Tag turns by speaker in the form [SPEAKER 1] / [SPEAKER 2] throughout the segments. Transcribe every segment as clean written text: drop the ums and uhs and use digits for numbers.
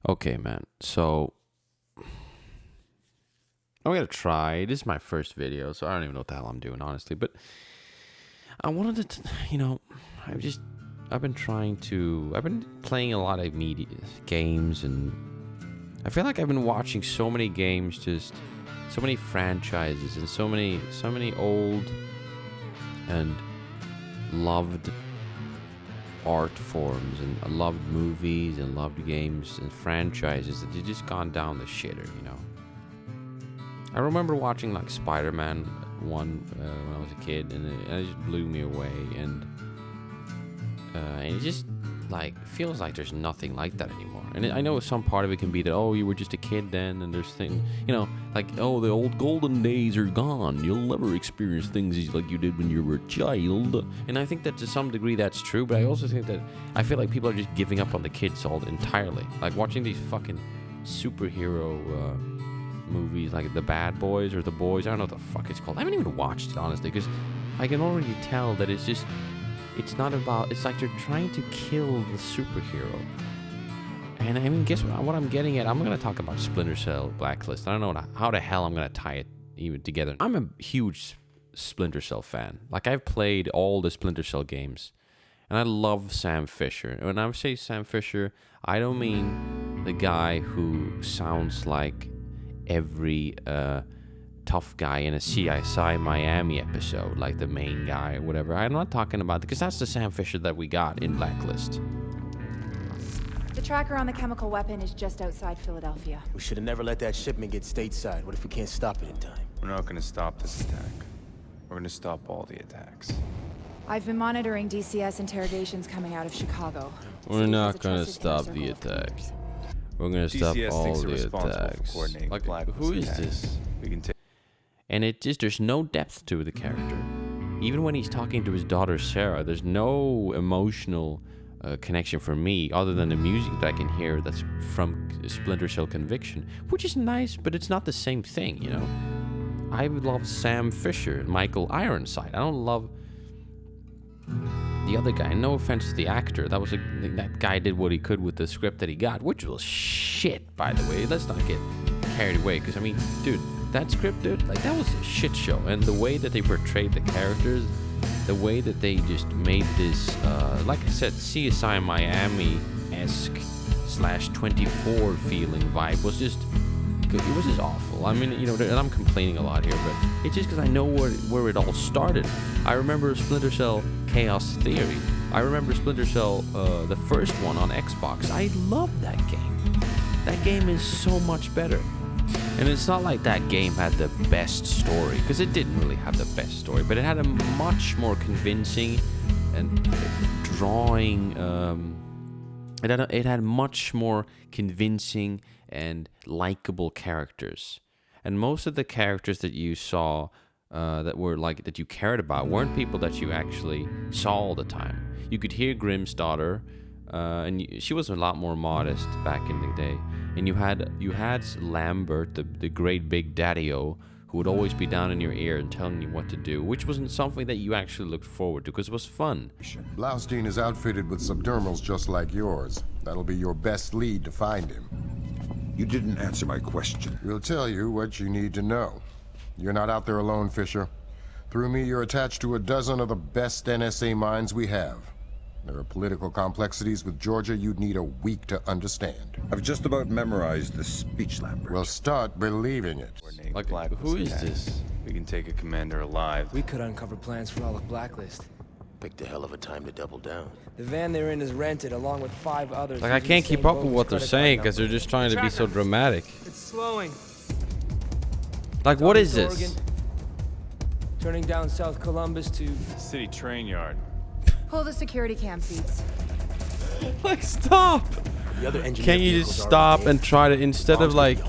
[SPEAKER 1] Okay, man. So I'm gonna try. This is my first video, so I don't even know what the hell I'm doing, honestly. But I wanted to, I've been playing a lot of media games, and I feel like I've been watching so many games, just so many franchises, and so many old and loved art forms, and loved movies, and loved games and franchises that just gone down the shitter, I remember watching like Spider-Man 1 when I was a kid, and it just blew me away, and it just like feels like there's nothing like that anymore. And I know some part of it can be that, oh, you were just a kid then, and there's things, like, oh, the old golden days are gone, you'll never experience things like you did when you were a child. And I think that to some degree that's true, but I also think that I feel like people are just giving up on the kids all entirely. Like watching these fucking superhero movies like The Bad Boys or The Boys, I don't know what the fuck it's called. I haven't even watched it, honestly, because I can already tell that it's not about, it's like they're trying to kill the superhero. And I mean, guess what I'm getting at? I'm going to talk about Splinter Cell Blacklist. I don't know how the hell I'm going to tie it even together. I'm a huge Splinter Cell fan. Like, I've played all the Splinter Cell games, and I love Sam Fisher. And when I say Sam Fisher, I don't mean the guy who sounds like every tough guy in a CSI Miami episode, like the main guy or whatever. I'm not talking about, because that's the Sam Fisher that we got in Blacklist.
[SPEAKER 2] The tracker on the chemical weapon is just outside Philadelphia.
[SPEAKER 3] We should have never let that shipment get stateside. What if we can't stop it in time?
[SPEAKER 4] We're not gonna stop this attack. We're gonna stop all the attacks.
[SPEAKER 2] I've been monitoring DCS interrogations coming out of Chicago.
[SPEAKER 1] We're not gonna stop the attacks. We're gonna stop all the attacks. Like, who is this?
[SPEAKER 4] We can take.
[SPEAKER 1] And it just, there's no depth to the character. Even when he's talking to his daughter Sarah, there's no emotional connection for me other than the music that I can hear that's from Splinter Cell Conviction, which is nice, but it's not the same thing, I love Sam Fisher, Michael Ironside. I don't love the other guy. No offense to the actor. That guy did what he could with the script that he got, which was shit, by the way. Let's not get carried away, because, I mean, dude, that script, dude, like, that was a shit show. And the way that they portrayed the characters, the way that they just made this, like I said, CSI Miami-esque /24 feeling vibe was just, it was just awful. I mean, and I'm complaining a lot here, but it's just because I know where it all started. I remember Splinter Cell Chaos Theory. I remember Splinter Cell, the first one on Xbox. I love that game. That game is so much better. And it's not like that game had the best story, because it didn't really have the best story, but it had a much more convincing and drawing, it had much more convincing and likable characters. And most of the characters that you saw that you cared about weren't people that you actually saw all the time. You could hear Grimm's daughter, and she was a lot more modest back in the day. And you had Lambert, the great big daddy-o, who would always be down in your ear and telling you what to do, which wasn't something that you actually looked forward to, because it was fun.
[SPEAKER 5] Blaustein is outfitted with subdermals just like yours. That'll be your best lead to find him.
[SPEAKER 6] You didn't answer my question.
[SPEAKER 5] We'll tell you what you need to know. You're not out there alone, Fisher. Through me, you're attached to a dozen of the best NSA minds we have. There are political complexities with Georgia you'd need a week to understand.
[SPEAKER 6] I've just about memorized the speech, Lambert.
[SPEAKER 5] Well, start believing it.
[SPEAKER 1] Like, who is this?
[SPEAKER 4] We can take a commander alive.
[SPEAKER 3] We could uncover plans for all of Blacklist.
[SPEAKER 7] Picked a hell of a time to double down.
[SPEAKER 3] The van they're in is rented, along with 5 others.
[SPEAKER 1] Like, I can't keep up with what they're saying, because they're just trying to be so dramatic.
[SPEAKER 3] It's slowing.
[SPEAKER 1] Like, what is this?
[SPEAKER 3] Turning down South Columbus to
[SPEAKER 4] City train yard.
[SPEAKER 2] Pull the security cam feeds.
[SPEAKER 1] Like, stop!
[SPEAKER 3] the other engineer.
[SPEAKER 1] Can't you just stop and try to, instead of like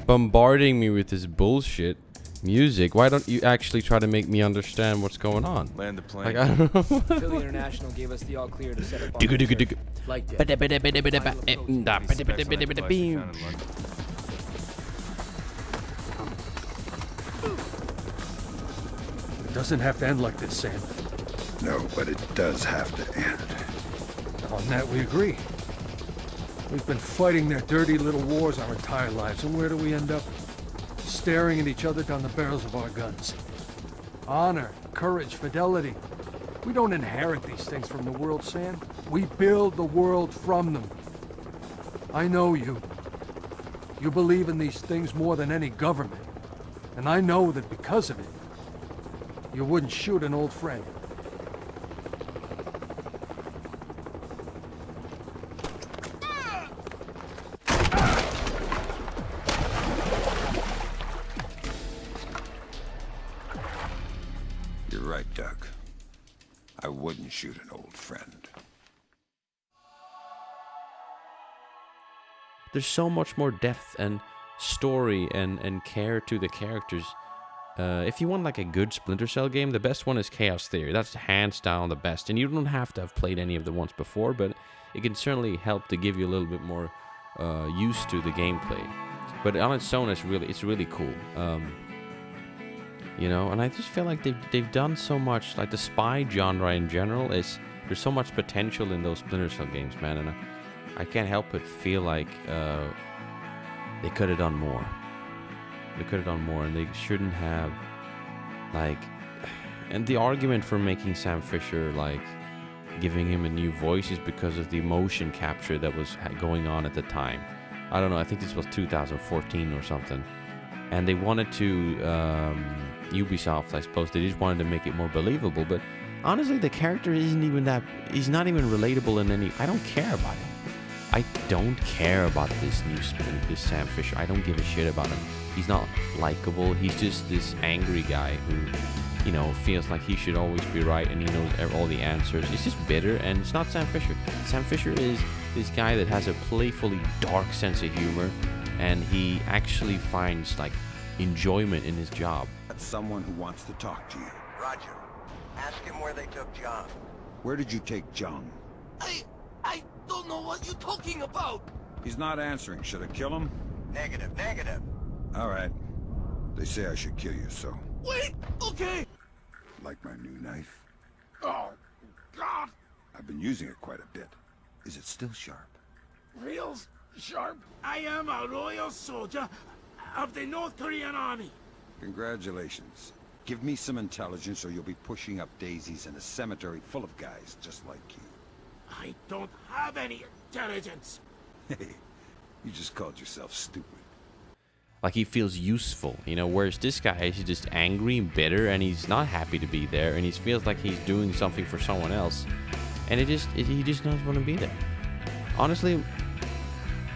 [SPEAKER 1] bombarding me with this bullshit music, why don't you actually try to make me understand what's going on?
[SPEAKER 4] Land the plane.
[SPEAKER 1] Like, I don't know.
[SPEAKER 3] Philly International gave us the all clear to set up.
[SPEAKER 1] Like
[SPEAKER 8] It doesn't have to end like this, Sam.
[SPEAKER 6] No, but it does have to end.
[SPEAKER 8] On that we agree. We've been fighting their dirty little wars our entire lives, and where do we end up? Staring at each other down the barrels of our guns. Honor, courage, fidelity. We don't inherit these things from the world, Sam. We build the world from them. I know you. You believe in these things more than any government. And I know that because of it, you wouldn't shoot an old friend.
[SPEAKER 6] You're right, Doug. I wouldn't shoot an old friend.
[SPEAKER 1] There's so much more depth and story and care to the characters. If you want like a good Splinter Cell game, the best one is Chaos Theory. That's hands down the best. And you don't have to have played any of the ones before, but it can certainly help to give you a little bit more used to the gameplay. But on its own, it's really cool. You know, and I just feel like they've done so much. Like the spy genre in general there's so much potential in those Splinter Cell games, man. And I can't help but feel like they could have done more. They could have done more, and they shouldn't have, like... And the argument for making Sam Fisher, like, giving him a new voice is because of the motion capture that was going on at the time. I don't know, I think this was 2014 or something. And they wanted to... Ubisoft, I suppose, they just wanted to make it more believable, but honestly, the character isn't even that... He's not even relatable in any... I don't care about him. I don't care about this Sam Fisher. I don't give a shit about him. He's not likable. He's just this angry guy who, you know, feels like he should always be right and he knows all the answers. He's just bitter, and it's not Sam Fisher. Sam Fisher is this guy that has a playfully dark sense of humor, and he actually finds, like, enjoyment in his job.
[SPEAKER 6] That's someone who wants to talk to you.
[SPEAKER 9] Roger. Ask him where they took John.
[SPEAKER 6] Where did you take John?
[SPEAKER 9] I don't know what you're talking about.
[SPEAKER 6] He's not answering. Should I kill him?
[SPEAKER 9] Negative.
[SPEAKER 6] All right. They say I should kill you, so...
[SPEAKER 9] Wait, okay.
[SPEAKER 6] Like my new knife?
[SPEAKER 9] Oh, God.
[SPEAKER 6] I've been using it quite a bit. Is it still sharp?
[SPEAKER 9] Real sharp. I am a loyal soldier of the North Korean army.
[SPEAKER 6] Congratulations. Give me some intelligence or you'll be pushing up daisies in a cemetery full of guys just like you.
[SPEAKER 9] I don't have any intelligence.
[SPEAKER 6] Hey, you just called yourself stupid.
[SPEAKER 1] Like, he feels useful, you know, whereas this guy is just angry and bitter, and he's not happy to be there, and he feels like he's doing something for someone else, and he just doesn't want to be there. Honestly,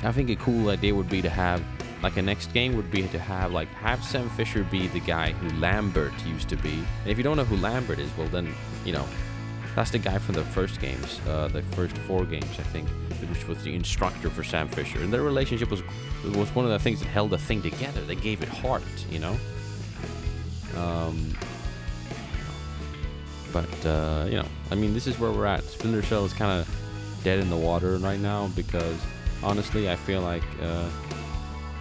[SPEAKER 1] I think a cool idea would be to have, like, a next game would be to have Sam Fisher be the guy who Lambert used to be. And if you don't know who Lambert is, well then, you know, that's the guy from the first games, the first 4 games, I think, which was the instructor for Sam Fisher. And their relationship was one of the things that held the thing together. They gave it heart, you know? You know, I mean, this is where we're at. Splinter Cell is kind of dead in the water right now because, honestly, I feel like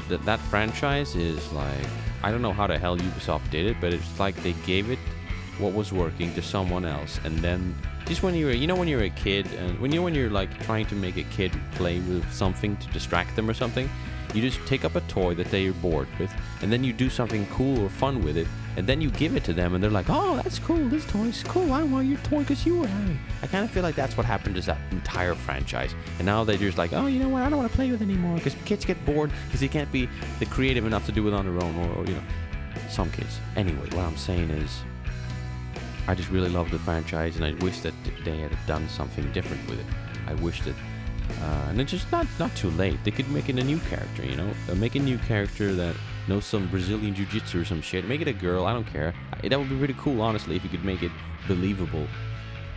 [SPEAKER 1] that franchise is like... I don't know how the hell Ubisoft did it, but it's like they gave it what was working to someone else, and then just when you're, you know, when you're a kid, and when you're like trying to make a kid play with something to distract them or something, you just take up a toy that they're bored with, and then you do something cool or fun with it, and then you give it to them, and they're like, oh, that's cool, this toy's cool, I want your toy because you were having. I kind of feel like that's what happened to that entire franchise, and now they're just like, oh, you know what, I don't want to play with it anymore, because kids get bored because they can't be creative enough to do it on their own, or you know, some kids. Anyway, what I'm saying is, I just really love the franchise, and I wish that they had done something different with it. I wish that, and it's just not too late. They could make it a new character, you know? Make a new character that knows some Brazilian jiu-jitsu or some shit. Make it a girl, I don't care. That would be really cool, honestly, if you could make it believable.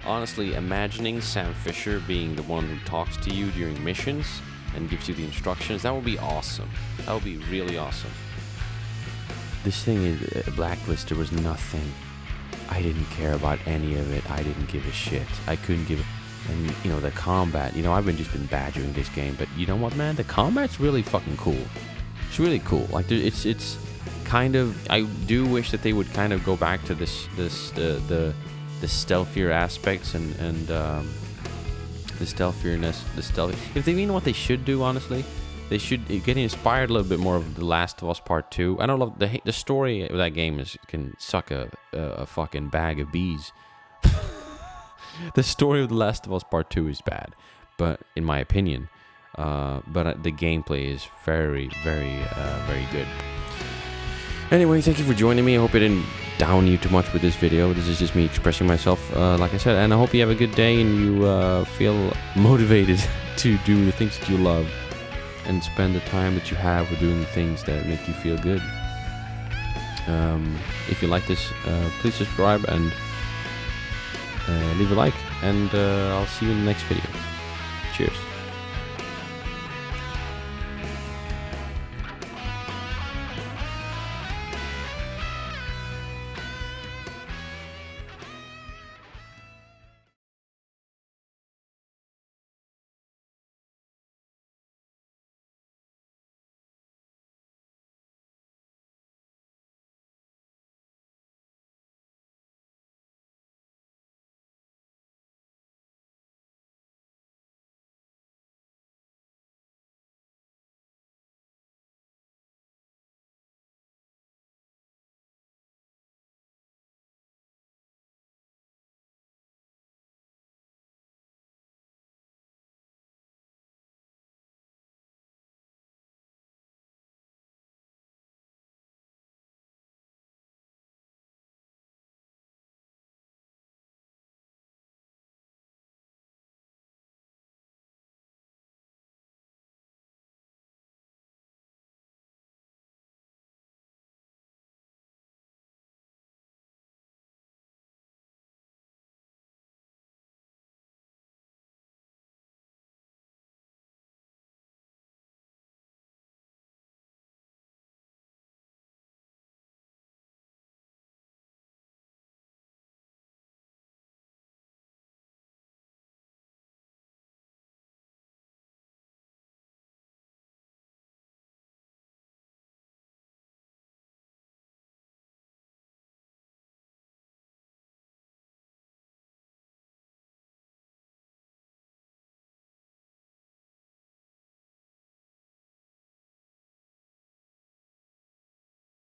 [SPEAKER 1] Honestly, imagining Sam Fisher being the one who talks to you during missions and gives you the instructions, that would be awesome. That would be really awesome. This thing is, Blacklist, there was nothing. I didn't care about any of it. I didn't give a shit. I couldn't give a... And, you know, the combat, you know, I've just been badgering this game, but you know what, man? The combat's really fucking cool. It's really cool. Like, it's kind of... I do wish that they would kind of go back to the stealthier aspects and the stealthiness, the stealth. If they mean what they should do, honestly, they should get inspired a little bit more of The Last of Us Part 2. I don't love the story of that game can suck a fucking bag of bees. The story of The Last of Us Part 2 is bad, but in my opinion, but the gameplay is very, very, very good. Anyway, thank you for joining me. I hope it didn't down you too much with this video. This is just me expressing myself, like I said, and I hope you have a good day and you feel motivated to do the things that you love and spend the time that you have with doing the things that make you feel good. If you like this, please subscribe and leave a like, and I'll see you in the next video. Cheers.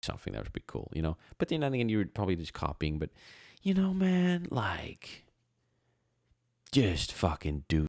[SPEAKER 1] Something that would be cool, you know. But then again, you're probably just copying. But you know, man, like, just fucking do